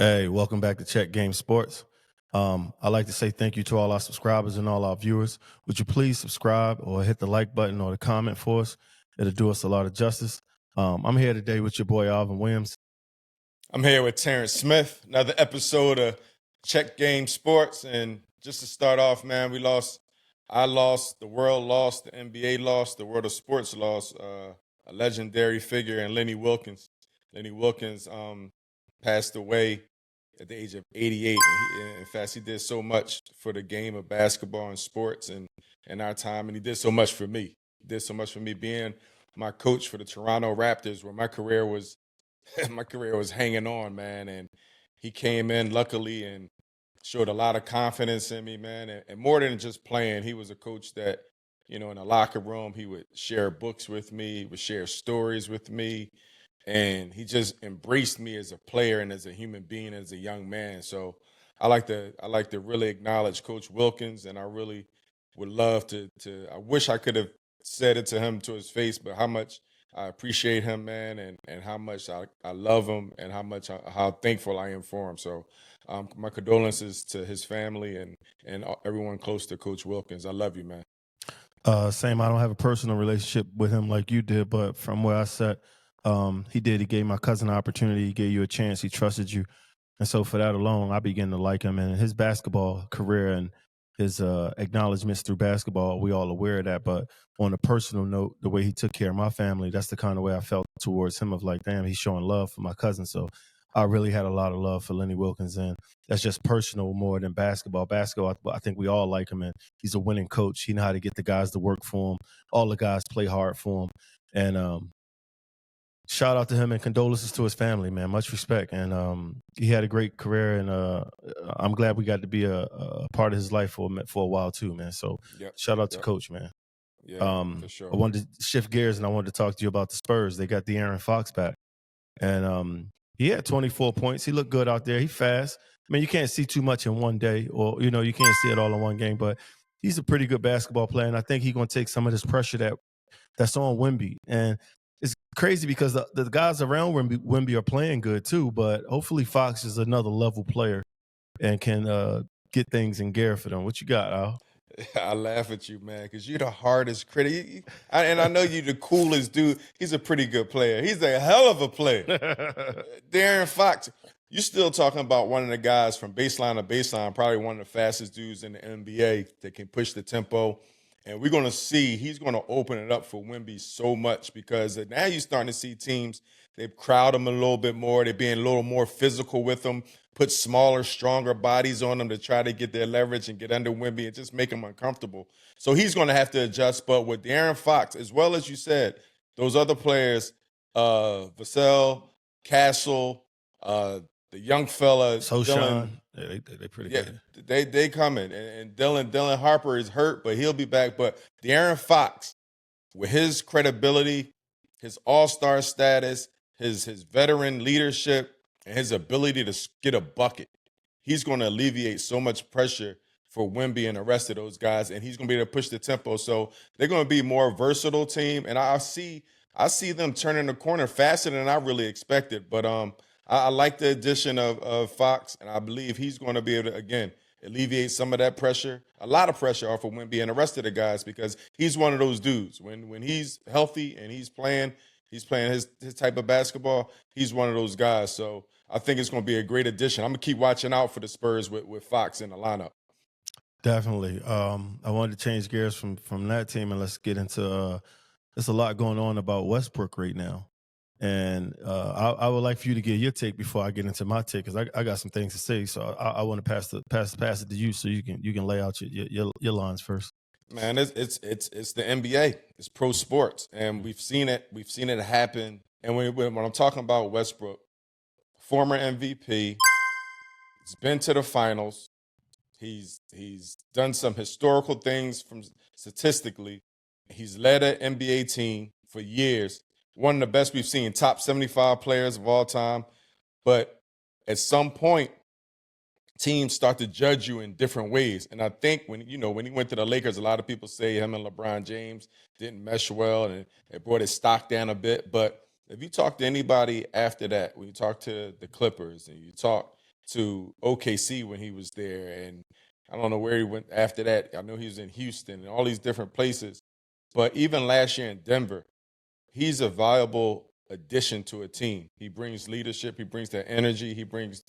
Hey, welcome back to Check Game Sports. I'd like to say thank you to all our subscribers and all our viewers. Would you please subscribe or hit the like button or the comment for us? It'll do us a lot of justice. I'm here today with your boy Alvin Williams. I'm here with Terrance Smith, another episode of Check Game Sports. And just to start off, man, I lost, the world lost, the NBA lost, the world of sports lost a legendary figure in Lenny Wilkens. Lenny Wilkens passed away at the age of 88. And in fact, he did so much for the game of basketball and sports and our time. And he did so much for me. He did so much for me being my coach for the Toronto Raptors, where my career was hanging on, man. And he came in luckily and showed a lot of confidence in me, man. And more than just playing, he was a coach that, in the locker room, he would share books with me, he would share stories with me. And he just embraced me as a player and as a human being, as a young man. So I like to really acknowledge Coach Wilkins, and I really would love to I wish I could have said it to him to his face, but how much I appreciate him, man, and how much I love him, and how thankful I am for him. So my condolences to his family and everyone close to Coach Wilkins. I love you, man. Same, I don't have a personal relationship with him like you did, but from where I sat, he did. He gave my cousin an opportunity. He gave you a chance. He trusted you. And so for that alone, I began to like him. And his basketball career and his acknowledgments through basketball, we all aware of that. But on a personal note, the way he took care of my family, that's the kind of way I felt towards him, of like, damn, he's showing love for my cousin. So I really had a lot of love for Lenny Wilkins. And that's just personal more than basketball. Basketball, I think we all like him. And he's a winning coach. He know how to get the guys to work for him. All the guys play hard for him. And shout out to him and condolences to his family, man. Much respect. And he had a great career, and I'm glad we got to be a part of his life for a while too, man. So shout out to Coach, man. Yeah, for sure. I wanted to shift gears, and I wanted to talk to you about the Spurs. They got De'Aaron Fox back, and he had 24 points. He looked good out there. He fast. I mean, you can't see too much in one day, or you can't see it all in one game. But he's a pretty good basketball player, and I think he's going to take some of this pressure that's on Wemby. And it's crazy because the guys around Wemby are playing good too, but hopefully Fox is another level player and can get things in gear for them. What you got, Al? I laugh at you, man, because you're the hardest critic. And I know you're the coolest dude. He's a pretty good player. He's a hell of a player. De'Aaron Fox, you're still talking about one of the guys from baseline to baseline, probably one of the fastest dudes in the NBA that can push the tempo. And we're going to see he's going to open it up for Wemby so much, because now you're starting to see teams, they crowd him a little bit more. They're being a little more physical with him, put smaller, stronger bodies on him to try to get their leverage and get under Wemby and just make him uncomfortable. So he's going to have to adjust. But with De'Aaron Fox, as well as you said, those other players, Vassell, Castle, the young fella, Dylan, they pretty good. They coming, and Dylan Harper is hurt, but he'll be back. But De'Aaron Fox, with his credibility, his all-star status, his veteran leadership, and his ability to get a bucket, he's going to alleviate so much pressure for Wemby and the rest of those guys, and he's going to be able to push the tempo. So they're going to be a more versatile team, and I see them turning the corner faster than I really expected. But I like the addition of Fox, and I believe he's going to be able to, again, alleviate some of that pressure, a lot of pressure off of Wemby and the rest of the guys, because he's one of those dudes. When he's healthy and he's playing his type of basketball, he's one of those guys. So I think it's going to be a great addition. I'm going to keep watching out for the Spurs with Fox in the lineup. Definitely. I wanted to change gears from that team, and let's get into there's a lot going on about Westbrook right now. And I would like for you to get your take before I get into my take, because I got some things to say. So I want to pass it to you so you can lay out your lines first. Man, it's the NBA. It's pro sports, and we've seen it. We've seen it happen. And when I'm talking about Westbrook, former MVP, he's been to the finals. He's done some historical things statistically. He's led an NBA team for years. One of the best we've seen, top 75 players of all time. But at some point, teams start to judge you in different ways. And I think when he went to the Lakers, a lot of people say him and LeBron James didn't mesh well, and it brought his stock down a bit. But if you talk to anybody after that, when you talk to the Clippers and you talk to OKC when he was there, and I don't know where he went after that. I know he was in Houston and all these different places. But even last year in Denver, he's a viable addition to a team. He brings leadership, he brings that energy, he brings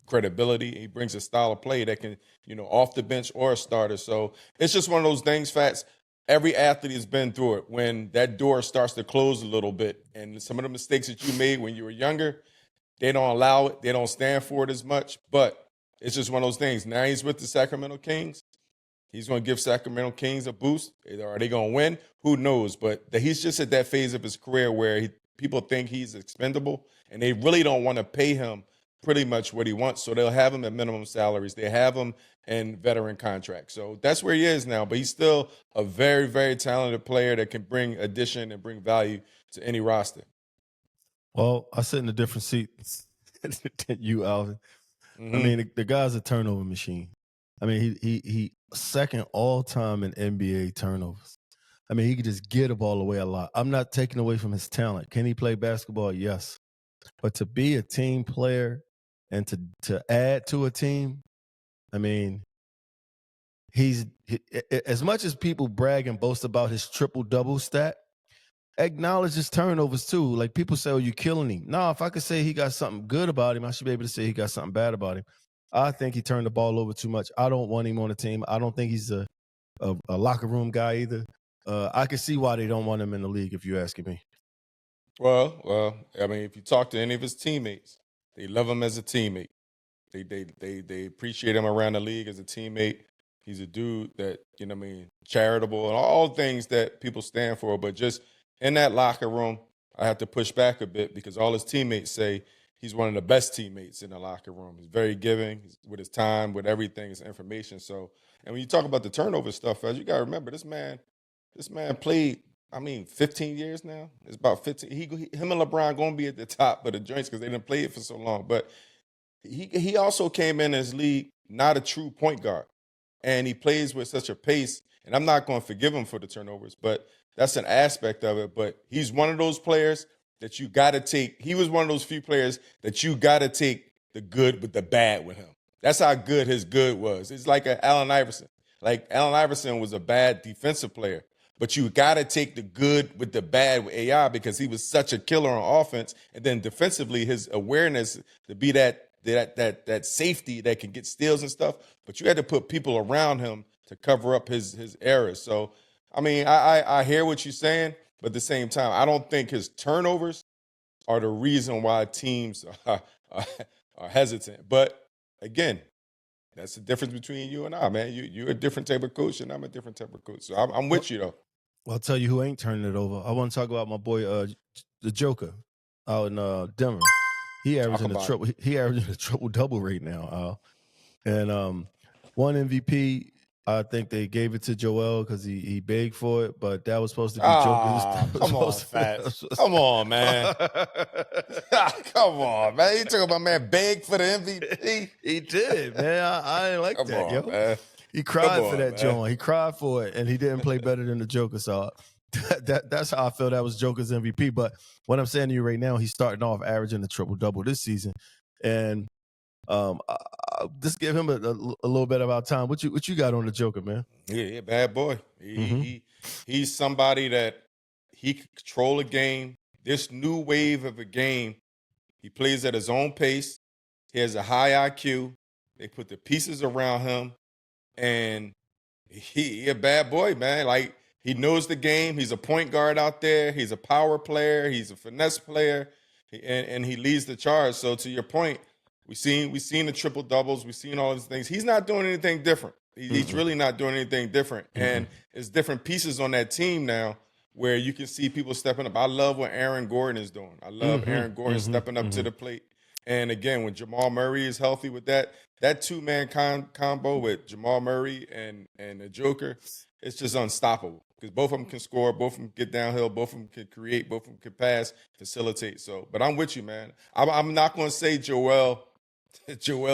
credibility, he brings a style of play that can, off the bench or a starter. So it's just one of those things, Fats. Every athlete has been through it when that door starts to close a little bit. And some of the mistakes that you made when you were younger, they don't allow it. They don't stand for it as much. But it's just one of those things. Now he's with the Sacramento Kings. He's going to give Sacramento Kings a boost. Are they going to win? Who knows? But he's just at that phase of his career where people think he's expendable, and they really don't want to pay him pretty much what he wants. So they'll have him at minimum salaries. They have him in veteran contracts. So that's where he is now. But he's still a very, very talented player that can bring addition and bring value to any roster. Well, I sit in a different seat than you, Alvin. Mm-hmm. I mean, the guy's a turnover machine. I mean, he second all time in NBA turnovers. I mean, he could just get a ball away a lot. I'm not taking away from his talent. Can he play basketball? Yes. But to be a team player and to add to a team, I mean, as much as people brag and boast about his triple-double stat, acknowledge his turnovers too. Like people say, oh, you're killing him. No, if I could say he got something good about him, I should be able to say he got something bad about him. I think he turned the ball over too much. I don't want him on the team. I don't think he's a locker room guy either. I can see why they don't want him in the league, if you're asking me. Well, I mean, if you talk to any of his teammates, they love him as a teammate. They appreciate him around the league as a teammate. He's a dude that, charitable and all things that people stand for. But just in that locker room, I have to push back a bit because all his teammates say he's one of the best teammates in the locker room. He's very giving with his time, with everything, his information. So, and when you talk about the turnover stuff, you got to remember this man played, 15 years now. It's about 15. Him and LeBron going to be at the top of the joints because they didn't play it for so long. But he also came in as league not a true point guard. And he plays with such a pace. And I'm not going to forgive him for the turnovers, but that's an aspect of it. But he's one of those players that you got to take. He was one of those few players that you got to take the good with the bad with him. That's how good his good was. It's like Allen Iverson. Like Allen Iverson was a bad defensive player, but you got to take the good with the bad with AI because he was such a killer on offense. And then defensively, his awareness to be that safety that can get steals and stuff. But you had to put people around him to cover up his errors. So, I hear what you're saying, but at the same time, I don't think his turnovers are the reason why teams are hesitant. But again, that's the difference between you and I, man. You're a different type of coach, and I'm a different type of coach. So I'm with you, though. Well, I'll tell you who ain't turning it over. I want to talk about my boy, the Joker, out in Denver. He averaging a triple double right now, and one MVP. I think they gave it to Joel because he begged for it, but that was supposed to be Joker's. Come on, Fats. Come on, man. Come on, man. You talking about man beg for the MVP? He did, man. I didn't like that, yo. Man. He cried for that, John. He cried for it, and he didn't play better than the Joker. So that's how I feel that was Joker's MVP. But what I'm saying to you right now, he's starting off averaging a triple-double this season. And just give him a little bit of our time. What you got on the Joker, man? Yeah, bad boy. He's somebody that he can control a game. This new wave of a game, he plays at his own pace. He has a high IQ. They put the pieces around him. And he a bad boy, man. Like, he knows the game. He's a point guard out there. He's a power player. He's a finesse player. And he leads the charge. So to your point, we seen the triple doubles. We've seen all these things. He's not doing anything different. He's really not doing anything different. And it's different pieces on that team now where you can see people stepping up. I love what Aaron Gordon is doing. I love Aaron Gordon stepping up to the plate. And again, when Jamal Murray is healthy with that two-man combo with Jamal Murray and the Joker, it's just unstoppable because both of them can score, both of them get downhill, both of them can create, both of them can pass, facilitate. So, but I'm with you, man. I'm not going to say Joel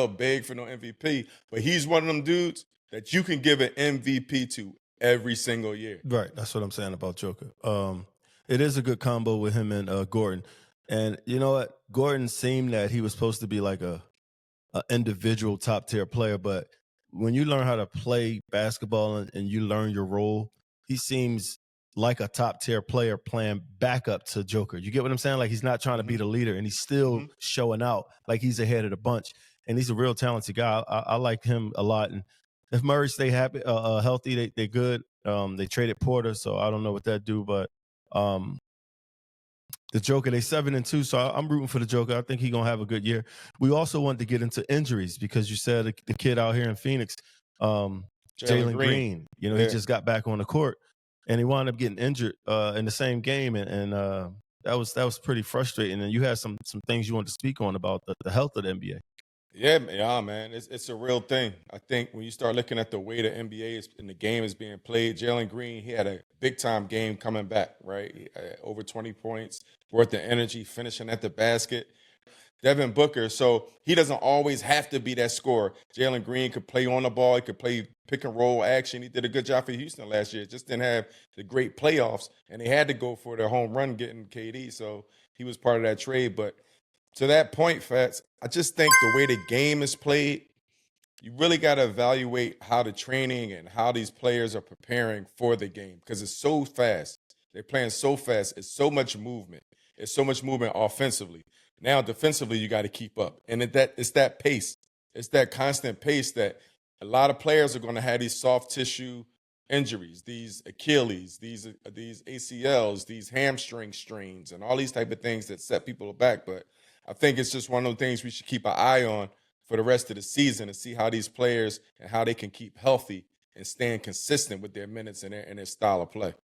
big for no MVP, but he's one of them dudes that you can give an MVP to every single year. Right. That's what I'm saying about Joker. It is a good combo with him and Gordon. And you know what? Gordon seemed that he was supposed to be like a an individual top tier player, but when you learn how to play basketball and you learn your role, he seems like a top tier player playing backup to Joker. You get what I'm saying? Like he's not trying to be the leader, and he's still showing out like he's ahead of the bunch. And he's a real talented guy. I like him a lot. And if Murray stay happy, healthy, they're good. They traded Porter, so I don't know what that do, but the Joker, they 7-2, so I'm rooting for the Joker. I think he's gonna have a good year. We also wanted to get into injuries because you said the kid out here in Phoenix, Jalen Green. You know, he just got back on the court, and he wound up getting injured in the same game, and that was pretty frustrating. And you had some things you wanted to speak on about the health of the NBA. Yeah, man, it's a real thing. I think when you start looking at the way the NBA is and the game is being played, Jalen Green, he had a big time game coming back, right? Over 20 points worth of energy, finishing at the basket. Devin Booker, so he doesn't always have to be that scorer. Jalen Green could play on the ball, he could play pick and roll action. He did a good job for Houston last year. Just didn't have the great playoffs, and they had to go for their home run getting KD, so he was part of that trade. But to that point, Fats, I just think the way the game is played, you really got to evaluate how the training and how these players are preparing for the game because it's so fast. They're playing so fast. It's so much movement. It's so much movement offensively. Now, defensively, you got to keep up. And it's that pace. It's that constant pace that a lot of players are going to have these soft tissue injuries, these Achilles, these ACLs, these hamstring strains, and all these type of things that set people back. But I think it's just one of the things we should keep an eye on for the rest of the season and see how these players and how they can keep healthy and staying consistent with their minutes and their style of play.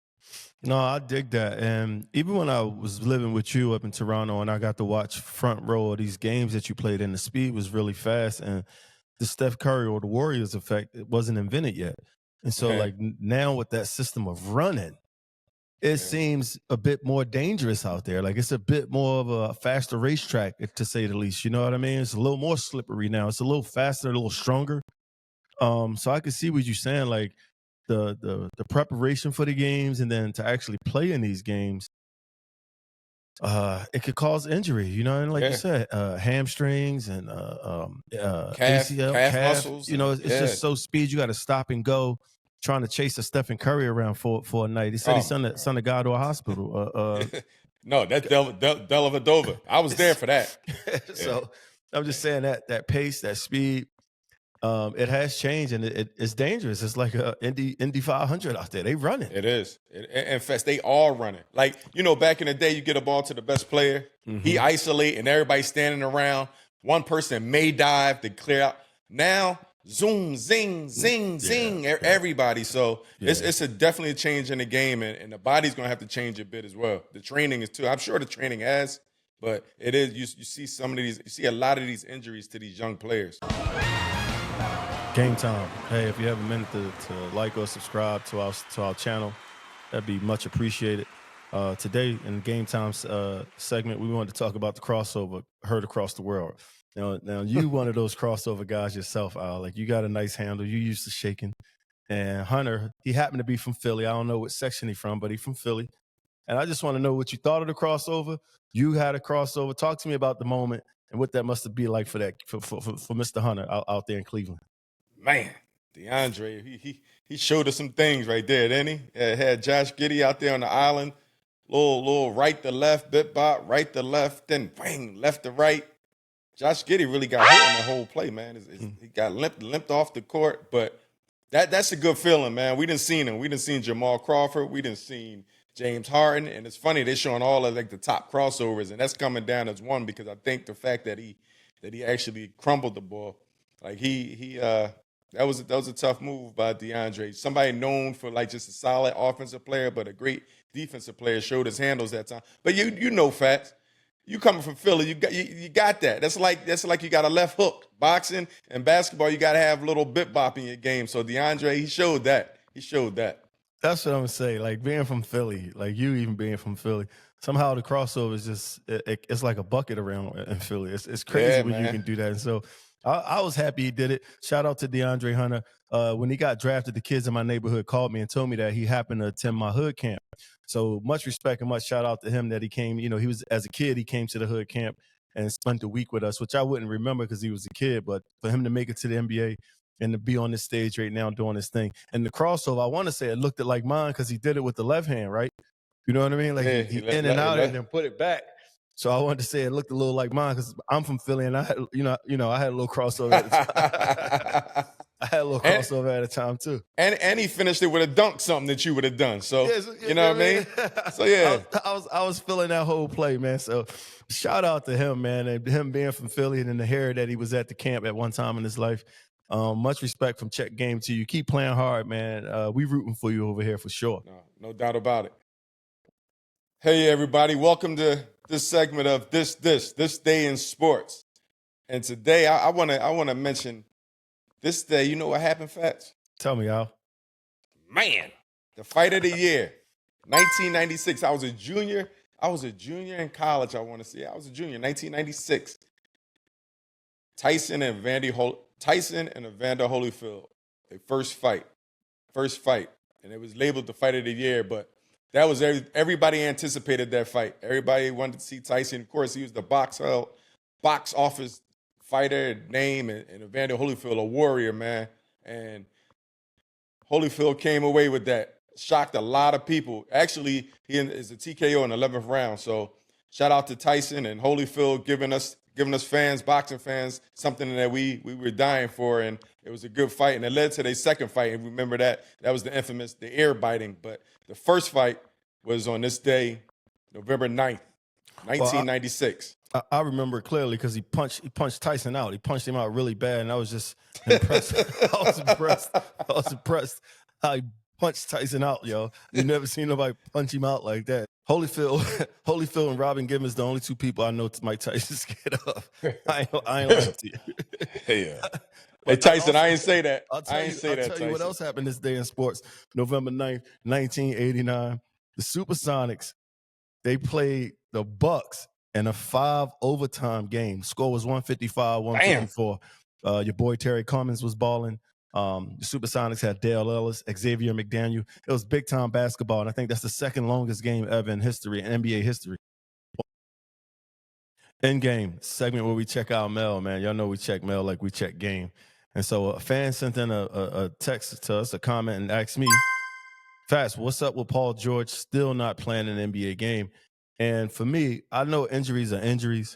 No, I dig that. And even when I was living with you up in Toronto and I got to watch front row of these games that you played in, the speed was really fast. And the Steph Curry or the Warriors effect, it wasn't invented yet. And so, like, now with that system of running, it seems a bit more dangerous out there. Like, it's a bit more of a faster racetrack, to say the least. You know what I mean? It's a little more slippery now. It's a little faster, a little stronger. So I can see what you're saying, like the preparation for the games and then to actually play in these games. It could cause injury, you know, and like you said, hamstrings and ACL, calf muscles. You know, it's just so speed. You got to stop and go, trying to chase a Stephen Curry around for a night. He said he sent a guy to a hospital. No, that's Dellavedova. I was there for that. So I'm just saying that pace, that speed, it has changed and it's dangerous. It's like a Indy 500 out there. They running. It is. In fact, they are running. Like, you know, back in the day, you get a ball to the best player. He isolate and everybody's standing around. One person may dive to clear out. Now, zoom, zing, zing, zing, everybody. So it's definitely a change in the game, and the body's going to have to change a bit as well. The training is too. I'm sure the training has, but it is. You see some of these. You see a lot of these injuries to these young players. Game time. Hey, if you have a minute to like or subscribe to our channel, that'd be much appreciated. Today in the Game Time segment, we wanted to talk about the crossover heard across the world. Now you one of those crossover guys yourself, Al. Like, you got a nice handle. You used to shaking. And Hunter, he happened to be from Philly. I don't know what section he's from, but he's from Philly. And I just want to know what you thought of the crossover. You had a crossover. Talk to me about the moment and what that must have been like for Mr. Hunter out there in Cleveland. Man, DeAndre, he showed us some things right there, didn't he? Had Josh Giddey out there on the island, little right to left, bit bop, right to left, then bang, left to right. Josh Giddey really got hit on the whole play, man. He got limped off the court, but that's a good feeling, man. We didn't seen him. We didn't seen Jamal Crawford. We didn't seen James Harden, and it's funny they're showing all of like the top crossovers, and that's coming down as one because I think the fact that he actually crumbled the ball, like that was a tough move by DeAndre. Somebody known for like just a solid offensive player, but a great defensive player, showed his handles that time. But you know, Fats, you coming from Philly, you got that. That's like you got a left hook. Boxing and basketball, you got to have a little bit bop in your game. So DeAndre, he showed that. That's what I'm saying. Like, being from Philly, like you even being from Philly, somehow the crossover is just it's like a bucket around in Philly. It's crazy when you can do that. And so I was happy he did it. Shout out to DeAndre Hunter. When he got drafted, the kids in my neighborhood called me and told me that he happened to attend my hood camp. So much respect and much shout out to him that he came. You know, he was, as a kid, he came to the hood camp and spent the week with us, which I wouldn't remember because he was a kid. But for him to make it to the NBA and to be on this stage right now doing his thing, and the crossover, I want to say it looked like mine because he did it with the left hand, right? You know what I mean? Like Yeah, he in and out and then put it back. So I wanted to say it looked a little like mine because I'm from Philly and I had, I had a little crossover at the time. I had a little crossover at the time too. And he finished it with a dunk, something that you would have done. So you know what I mean? So yeah. I was feeling that whole play, man. So shout out to him, man, and him being from Philly and the hair that he was at the camp at one time in his life. Much respect from Check Game to you. Keep playing hard, man. We rooting for you over here for sure. No doubt about it. Hey everybody, welcome to this segment of this day in sports. And today I wanna mention this day. You know what happened, Fats? Tell me, Al. Man, the fight of the year, 1996. I was a junior in college. I want to say I was a junior, 1996. Tyson and Evander Holyfield, their first fight, and it was labeled the fight of the year. But that was everybody anticipated that fight. Everybody wanted to see Tyson. Of course, he was the box office fighter name, and Evander Holyfield, a warrior, man. And Holyfield came away with that. Shocked a lot of people. Actually, he is a TKO in the 11th round. So shout out to Tyson and Holyfield giving us fans, boxing fans, something that we were dying for. And it was a good fight. And it led to their second fight. And remember that was the infamous, the ear biting. But the first fight was on this day, November 9th, 1996. I remember it clearly because he punched Tyson out. He punched him out really bad, and I was just impressed. I was impressed how he punched Tyson out, yo. You never seen nobody punch him out like that. Holyfield and Robin Givens, the only two people I know Mike Tyson scared of. I ain't lying to you. Yeah. Hey, Tyson, I ain't say that. I'll tell you what else happened this day in sports. November 9th, 1989. The Supersonics, they played the Bucks in a 5 overtime game. Score was 155-154. Your boy Terry Cummins was balling. The Supersonics had Dale Ellis, Xavier McDaniel. It was big time basketball, and I think that's the second longest game ever in history, in NBA history. In game segment where we check out Mel, man. Y'all know we check Mel like we check game. And so a fan sent in a text to us, a comment, and asked me, Fats, what's up with Paul George still not playing an NBA game? And for me, I know injuries are injuries,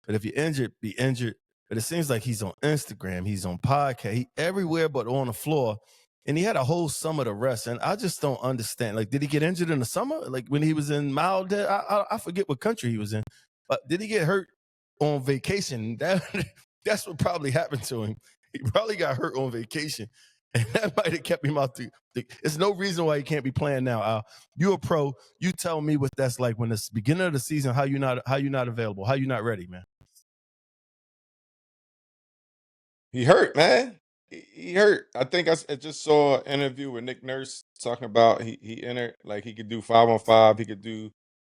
but if you're injured, be injured. But it seems like he's on Instagram, he's on podcast, he everywhere but on the floor. And he had a whole summer to rest. And I just don't understand. Like, did he get injured in the summer? Like when he was in mild, I forget what country he was in. But did he get hurt on vacation? That's what probably happened to him. He probably got hurt on vacation. And that might have kept him out. There's no reason why he can't be playing now. Al, you a pro. You tell me what that's like when it's beginning of the season. How you not available? How you not ready, man? He hurt, man. He hurt. I think I just saw an interview with Nick Nurse talking about he entered, like he could do 5-on-5, he could do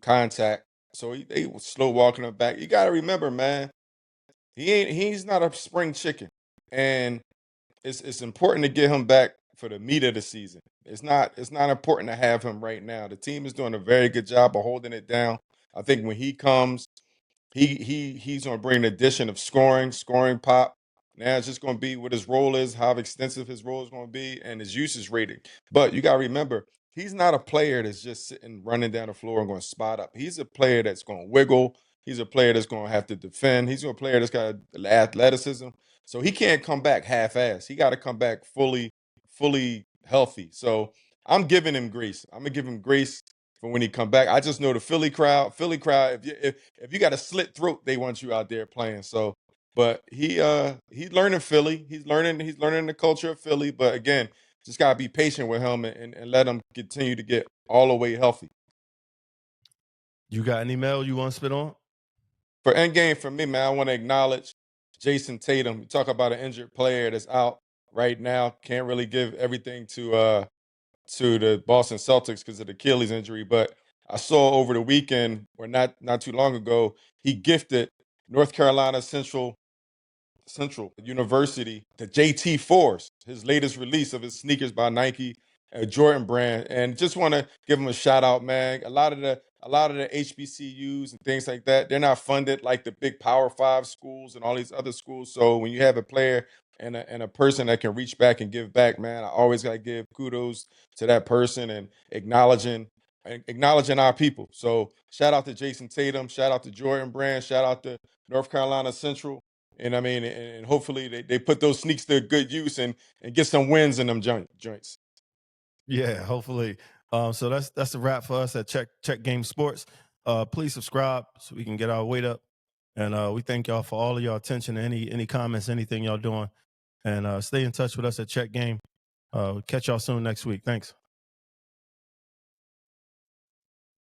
contact. So they was slow walking him back. You got to remember, man, he's not a spring chicken, and it's important to get him back for the meat of the season. It's not important to have him right now. The team is doing a very good job of holding it down. I think when he comes, he's going to bring an addition of scoring pop. Now it's just going to be what his role is, how extensive his role is going to be, and his usage rating. But you got to remember, he's not a player that's just sitting, running down the floor and going to spot up. He's a player that's going to wiggle. He's a player that's going to have to defend. He's a player that's got athleticism. So he can't come back half-assed. He got to come back fully healthy. So I'm giving him grace. I'm going to give him grace for when he come back. I just know the Philly crowd, if you got a slit throat, they want you out there playing. So, but he's learning Philly. He's learning the culture of Philly. But again, just got to be patient with him and let him continue to get all the way healthy. You got any mail you want to spit on? For endgame, for me, man, I want to acknowledge Jason Tatum. You talk about an injured player that's out right now. Can't really give everything to the Boston Celtics because of the Achilles injury. But I saw over the weekend, or not too long ago, he gifted North Carolina Central University the JT4s, his latest release of his sneakers by Nike, Jordan brand. And just want to give him a shout out, man. A lot of the a lot of the HBCUs and things like that, they're not funded like the big Power Five schools and all these other schools. So when you have a player and a person that can reach back and give back, man, I always got to give kudos to that person and acknowledging our people. So shout out to Jason Tatum, shout out to Jordan Brand, shout out to North Carolina Central. And I mean, and hopefully they put those sneaks to good use and get some wins in them joints. Yeah, hopefully. So that's a wrap for us at Check Game Sports. Please subscribe so we can get our weight up. And we thank y'all for all of your attention, any comments, anything y'all doing. And stay in touch with us at Check Game. Catch y'all soon next week. Thanks.